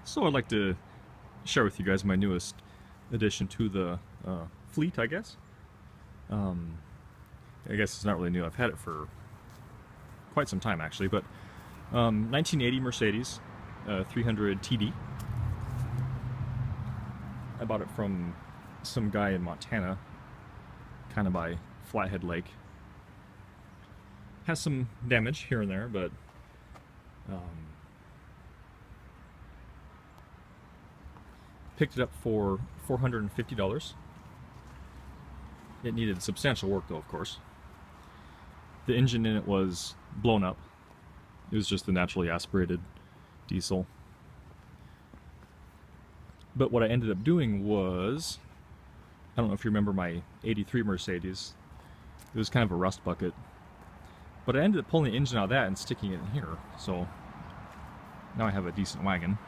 So I'd like to share with you guys my newest addition to the fleet, I guess. I guess it's not really new. I've had it for quite some time actually, but 1980 Mercedes 300 TD. I bought it from some guy in Montana, kind of by Flathead Lake. Has some damage here and there, but picked it up for $450. It needed substantial work though, of course. The engine in it was blown up. It was just the naturally aspirated diesel. But what I ended up doing was, I don't know if you remember my 83 Mercedes, it was kind of a rust bucket. But I ended up pulling the engine out of that and sticking it in here. So now I have a decent wagon.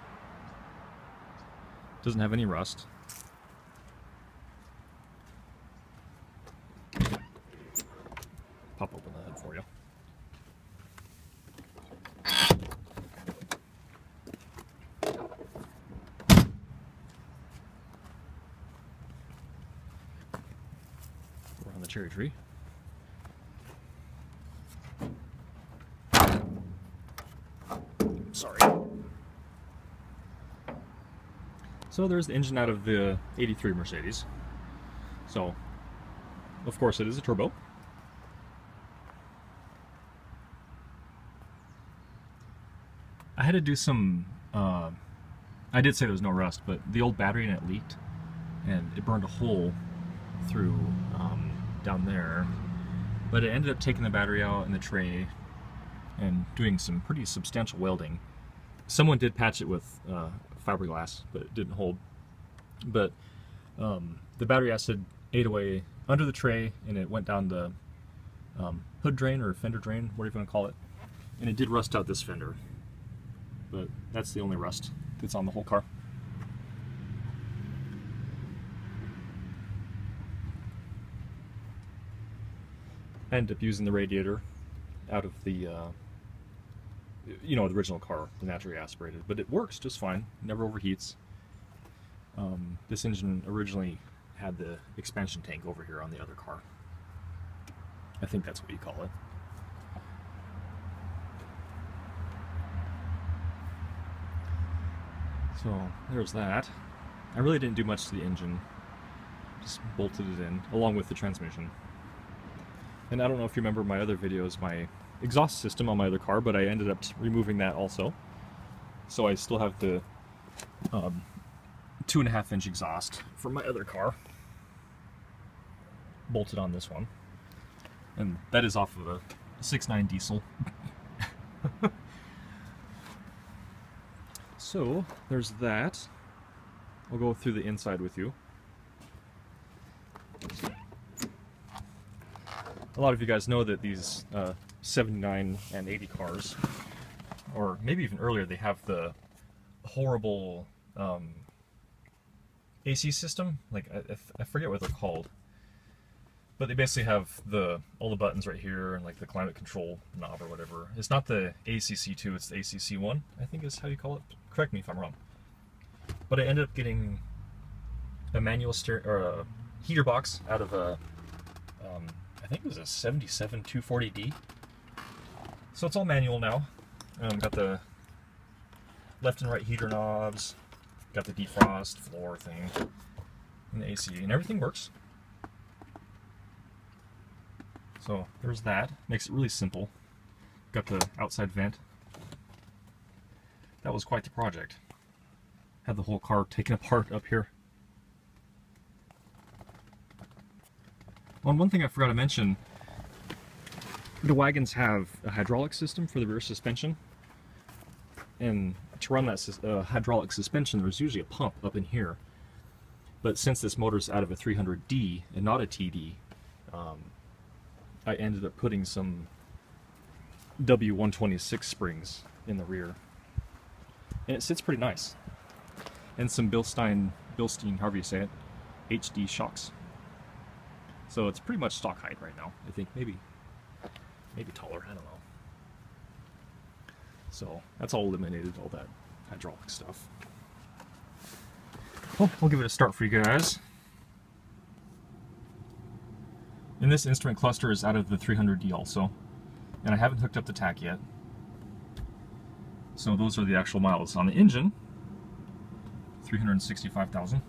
Doesn't have any rust. Pop open the hood for you. We're on the cherry tree. Sorry. So there's the engine out of the 83 Mercedes. So, of course it is a turbo. I had to do some, I did say there was no rust, but the old battery in it leaked and it burned a hole through down there. But it ended up taking the battery out and the tray and doing some pretty substantial welding. Someone did patch it with fiberglass, but it didn't hold. But the battery acid ate away under the tray, and it went down the hood drain or fender drain, whatever you want to call it, and it did rust out this fender. But that's the only rust that's on the whole car. I ended up using the radiator out of the you know, the original car, the naturally aspirated, but it works just fine, never overheats. This engine originally had the expansion tank over here on the other car. I think that's what you call it. So there's that. I really didn't do much to the engine, just bolted it in along with the transmission. And I don't know if you remember my other videos, my exhaust system on my other car, but I ended up removing that also. So I still have the 2.5-inch exhaust from my other car bolted on this one. And that is off of a 6.9 diesel. So there's that. I'll go through the inside with you. A lot of you guys know that these 79 and 80 cars, or maybe even earlier, they have the horrible AC system. Like I forget what they're called, but they basically have all the buttons right here and like the climate control knob or whatever. It's not the ACC2, it's the ACC1, I think is how you call it. Correct me if I'm wrong. But I ended up getting a manual or a heater box out of a I think it was a 77 240D. So it's all manual now. Got the left and right heater knobs, got the defrost floor thing, and the AC, and everything works. So there's that. Makes it really simple. Got the outside vent. That was quite the project. Had the whole car taken apart up here. Well, one thing I forgot to mention, the wagons have a hydraulic system for the rear suspension, and to run that hydraulic suspension there's usually a pump up in here, but since this motor's out of a 300D and not a TD, I ended up putting some W126 springs in the rear, and it sits pretty nice, and some Bilstein, however you say it, HD shocks. So it's pretty much stock height right now. I think maybe taller, I don't know. So that's all eliminated, all that hydraulic stuff. Well, we'll give it a start for you guys. And this instrument cluster is out of the 300D also. And I haven't hooked up the tach yet. So those are the actual miles. On the engine, 365,000.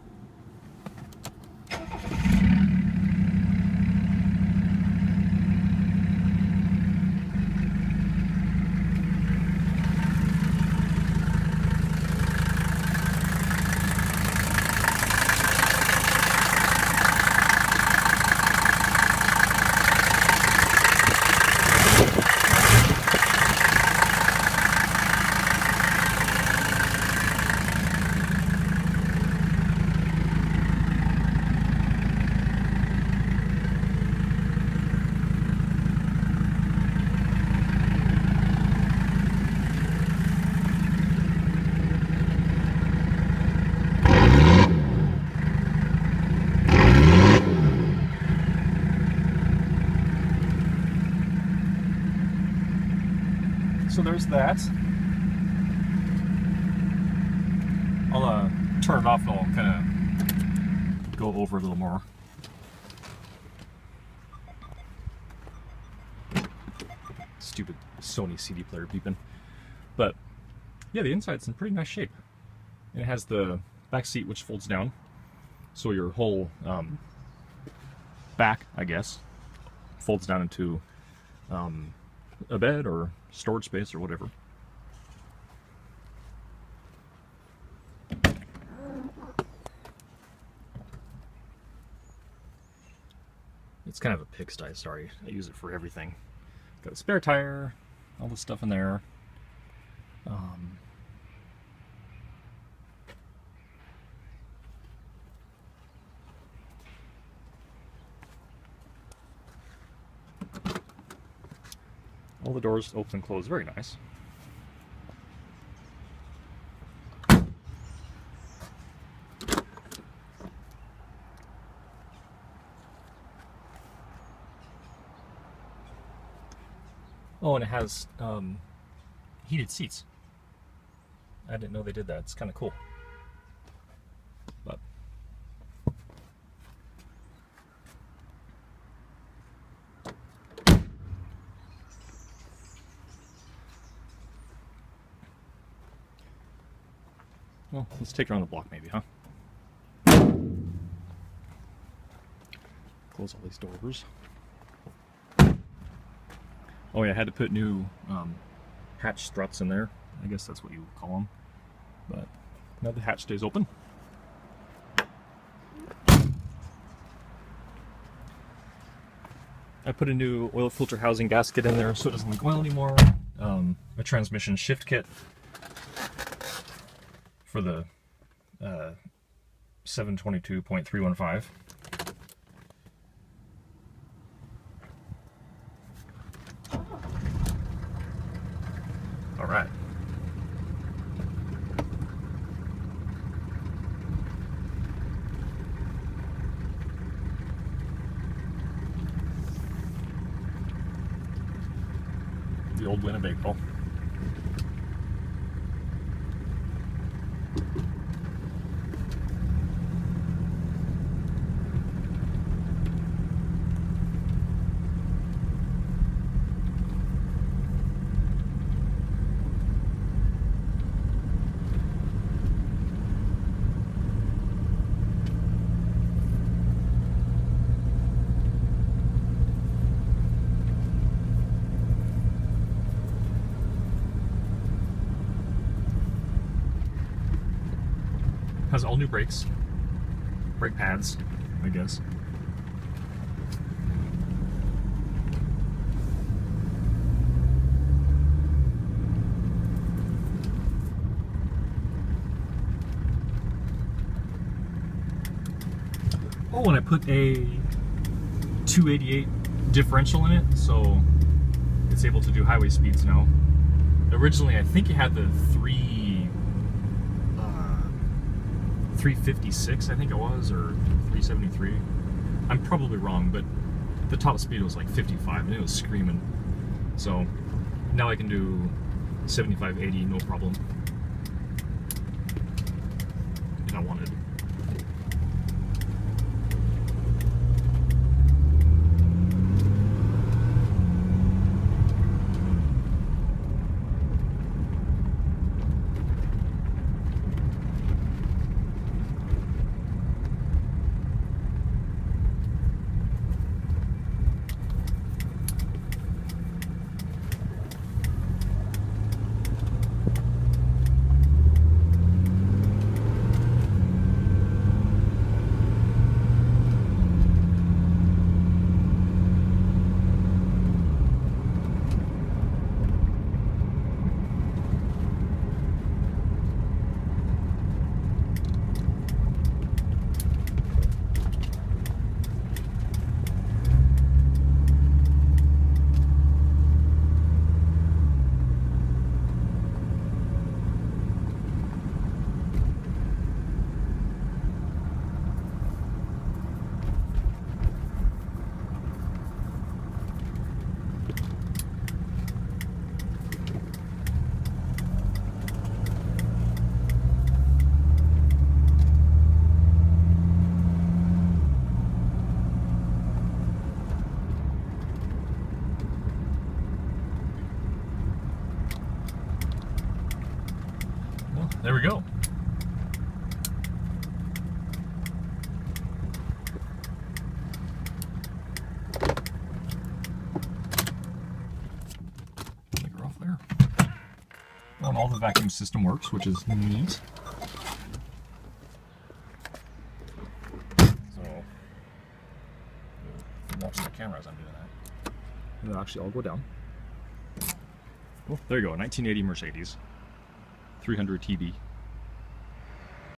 So there's that. I'll turn it off and I'll kind of go over it a little more. Stupid Sony CD player beeping. But yeah, the inside's in pretty nice shape. And it has the back seat which folds down. So your whole back, I guess, folds down into a bed or storage space or whatever. It's kind of a pigsty, sorry. I use it for everything. Got a spare tire, all this stuff in there. All the doors open and close, very nice. Oh, and it has heated seats. I didn't know they did that. It's kind of cool. But well, let's take her on the block maybe, huh? Close all these doors. Oh yeah, I had to put new hatch struts in there. I guess that's what you would call them. But now the hatch stays open. I put a new oil filter housing gasket in there so it doesn't leak oil anymore. A transmission shift kit for the 722.315. All right. The old Winnebago. Has all new brakes, brake pads, I guess. Oh, and I put a 288 differential in it, so it's able to do highway speeds now. Originally, I think it had the 356, I think it was, or 373. I'm probably wrong, but the top speed was like 55 and it was screaming. So now I can do 75, 80, no problem. If I wanted. there we go. Take her off there. All the vacuum system works, which is neat. So, watch the camera as I'm doing that. And then actually, I'll go down. Oh, there you go, a 1980 Mercedes, 300 TB.